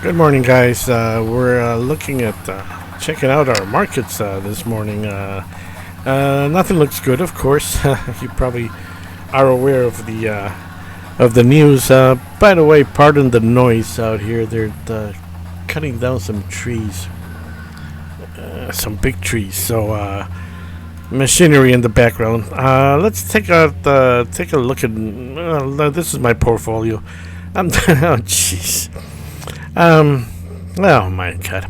Good morning, guys. We're looking at checking out our markets this morning. Nothing looks good, of course. You probably are aware of the news. By the way, pardon the noise out here. They're cutting down some trees, some big trees. So machinery in the background. Let's take a look at. This is my portfolio. I'm oh jeez. Oh my god.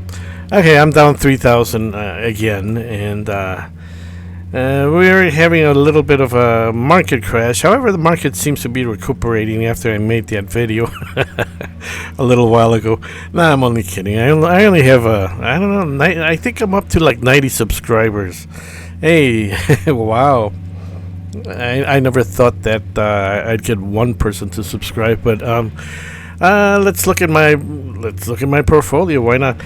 Okay, I'm down 3,000 again, and we're having a little bit of a market crash. However, the market seems to be recuperating after I made that video a little while ago. Nah, I'm only kidding. I only have I don't know, I think I'm up to like 90 subscribers. Hey, wow. I never thought that I'd get one person to subscribe, but let's look at my portfolio. Why not?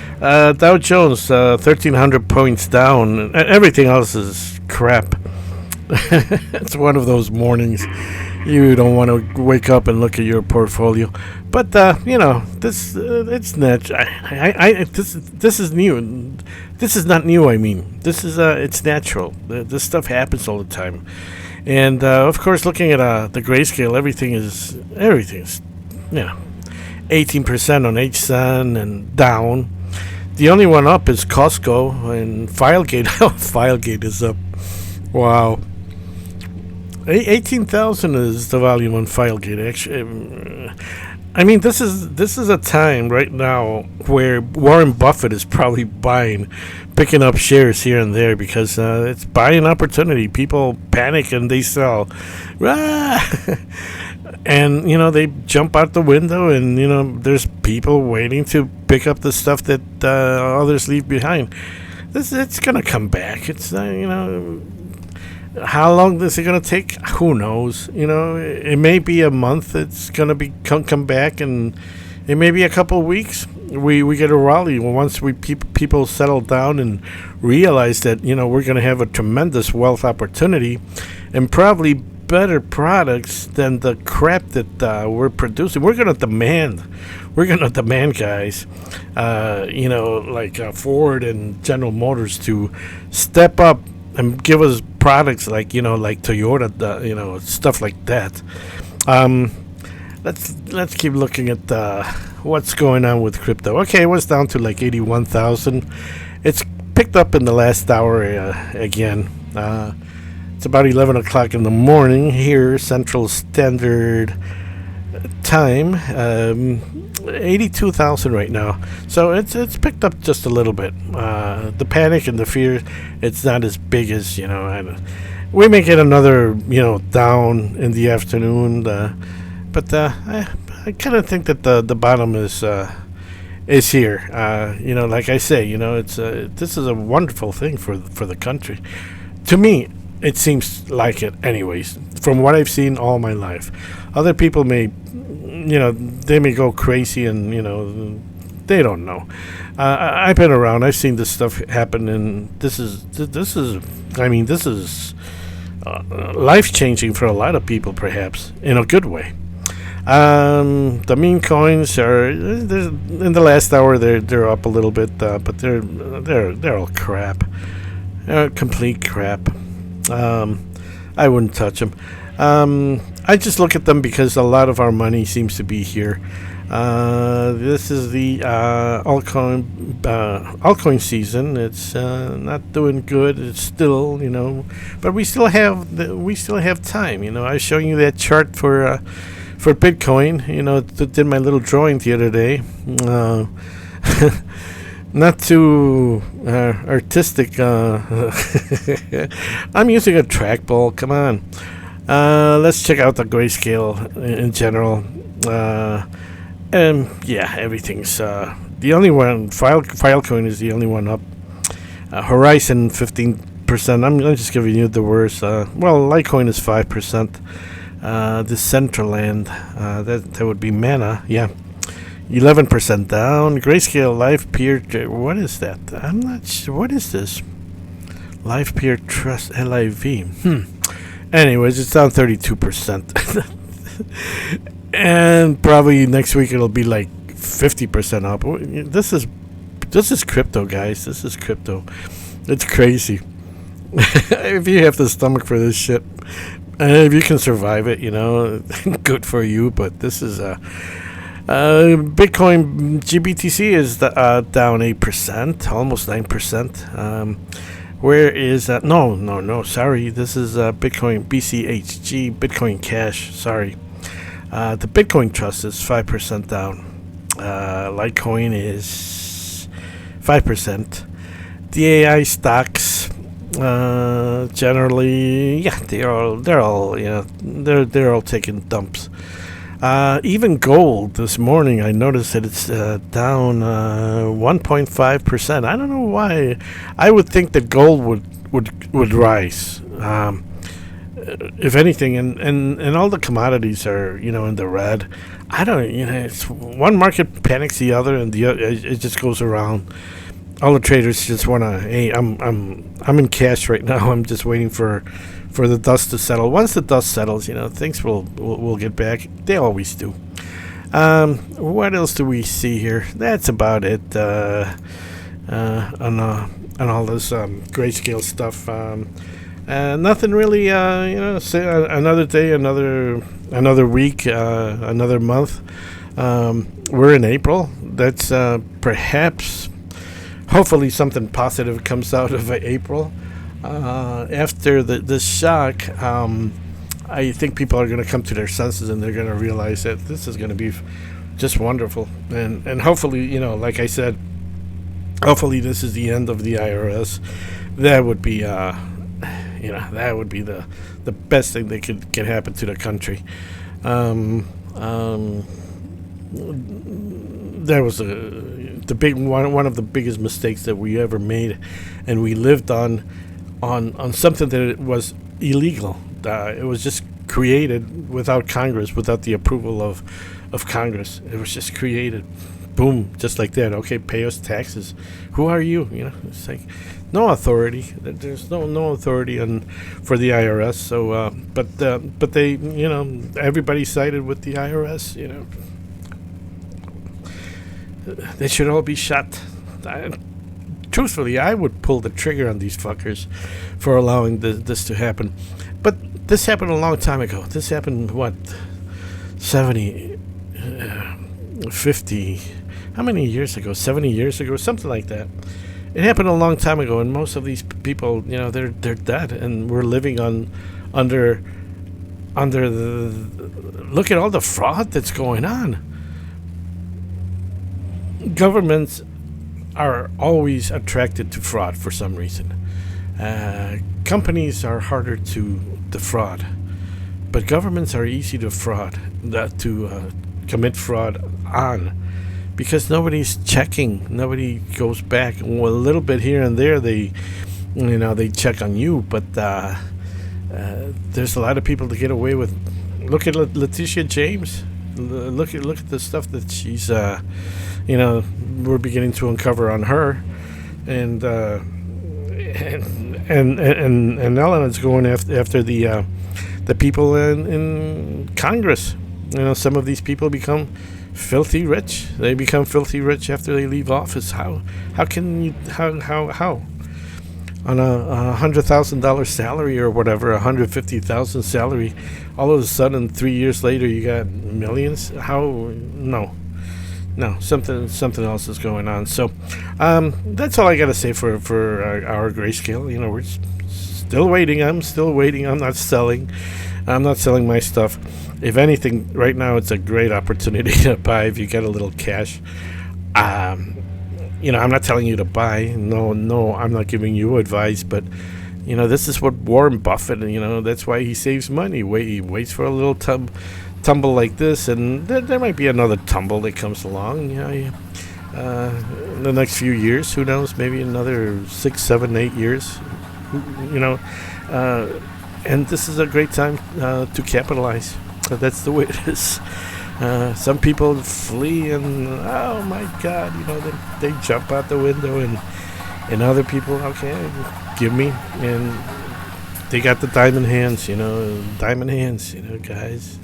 Dow Jones, 1,300 points down. Everything else is crap. It's one of those mornings you don't want to wake up and look at your portfolio. But this it's natural. This is new. This is not new. I mean, this is it's natural. This stuff happens all the time. And of course, looking at the Grayscale, everything's 18% on HSUN and down. The only one up is Costco and Filegate. Filegate is up. Wow. 18,000 is the volume on Filegate. Actually, I mean, this is a time right now where Warren Buffett is probably picking up shares here and there because it's buying opportunity. People panic and they sell. And they jump out the window, and there's people waiting to pick up the stuff that others leave behind. It's gonna come back. It's how long is it gonna take? Who knows? It may be a month. It's gonna come back, and it may be a couple of weeks. We get a rally once people settle down and realize that we're gonna have a tremendous wealth opportunity, and probably better products than the crap that we're producing. We're gonna demand, guys. Like Ford and General Motors to step up and give us products like like Toyota, stuff like that. Let's keep looking at what's going on with crypto. Okay, it was down to like 81,000. It's picked up in the last hour again. It's about 11 o'clock in the morning here, Central Standard Time. 82,000 right now. So it's picked up just a little bit. The panic and the fear, it's not as big as, we may get another, down in the afternoon. But I kind of think that the bottom is here. Like I say, this is a wonderful thing for the country. To me, it seems like it anyways, from what I've seen all my life. Other people may, they may go crazy and, they don't know. I've been around. I've seen this stuff happen, and this is life-changing for a lot of people, perhaps, in a good way. The meme coins are, in the last hour, they're up a little bit, but they're all crap. Complete crap. I wouldn't touch them. I just look at them because a lot of our money seems to be here. This is the altcoin season. It's not doing good. It's still, but we still have time. I was showing you that chart for Bitcoin. Did my little drawing the other day. Not too artistic. I'm using a trackball. Come on. Let's check out the Grayscale in general. And yeah, everything's the only one. Filecoin is the only one up. Horizon 15%. I'm just giving you the worst. Litecoin is 5%. The Centraland, that would be Mana. Yeah. 11% down. Grayscale Live Peer. What is that? I'm not sure. What is this? Live Peer Trust LIV. Anyways, it's down 32%. And probably next week it'll be like 50% up. This is crypto, guys. This is crypto. It's crazy. If you have the stomach for this shit, if you can survive it, good for you. But this is Bitcoin GBTC is down 8%, almost 9%. Where is that? No. Sorry, this is Bitcoin BCHG, Bitcoin Cash. Sorry, the Bitcoin Trust is 5% down. Litecoin is 5%. The AI stocks, generally, yeah, they're all taking dumps. Even gold this morning, I noticed that it's down 1.5%. I don't know why. I would think that gold would rise. If anything, and all the commodities are in the red. I don't. It's one market panics the other, and it just goes around. All the traders just want to. Hey, I'm in cash right now. I'm just waiting for the dust to settle. Once the dust settles, things will get back. They always do. What else do we see here? That's about it on all this Grayscale stuff. Nothing really. Say another day, another week, another month. We're in April. That's perhaps, hopefully, something positive comes out of April. After the shock, I think people are going to come to their senses and they're going to realize that this is going to be just wonderful. And hopefully, like I said, hopefully this is the end of the IRS. That would be, that would be the best thing that can happen to the country. That was the big one of the biggest mistakes that we ever made, and we lived on something that it was illegal. It was just created without Congress, without the approval of Congress. It was just created, boom, just like that. Okay, pay us taxes. Who are you? It's like no authority. There's no authority for the IRS. So, but they, everybody sided with the IRS. They should all be shot. Truthfully, I would pull the trigger on these fuckers for allowing this to happen. But this happened a long time ago. This happened, 70, 50, how many years ago? 70 years ago? Something like that. It happened a long time ago, and most of these people, they're dead, and we're living under the... Look at all the fraud that's going on. Governments are always attracted to fraud for some reason. Companies are harder to defraud, but governments are easy to commit fraud on, because nobody's checking. Nobody goes back. Well, a little bit here and there, they check on you, but there's a lot of people to get away with. Look at Letitia James. Look at the stuff that she's, we're beginning to uncover on her, and Elena's going after the people in Congress. Some of these people become filthy rich. They become filthy rich after they leave office. How can you how on a $100,000 salary or whatever, $150,000 salary, all of a sudden 3 years later you got millions? How? No, something else is going on. So that's all I got to say for our Grayscale. We're still waiting. I'm still waiting. I'm not selling my stuff. If anything, right now it's a great opportunity to buy if you get a little cash. I'm not telling you to buy. No, I'm not giving you advice, but this is what Warren Buffett, that's why he saves money. He waits for a little tumble like this, and there might be another tumble that comes along. In the next few years, who knows? Maybe another 6, 7, 8 years. And this is a great time to capitalize. That's the way it is. Some people flee, and oh my God, they jump out the window, and other people, okay, give me, and they got the diamond hands, guys.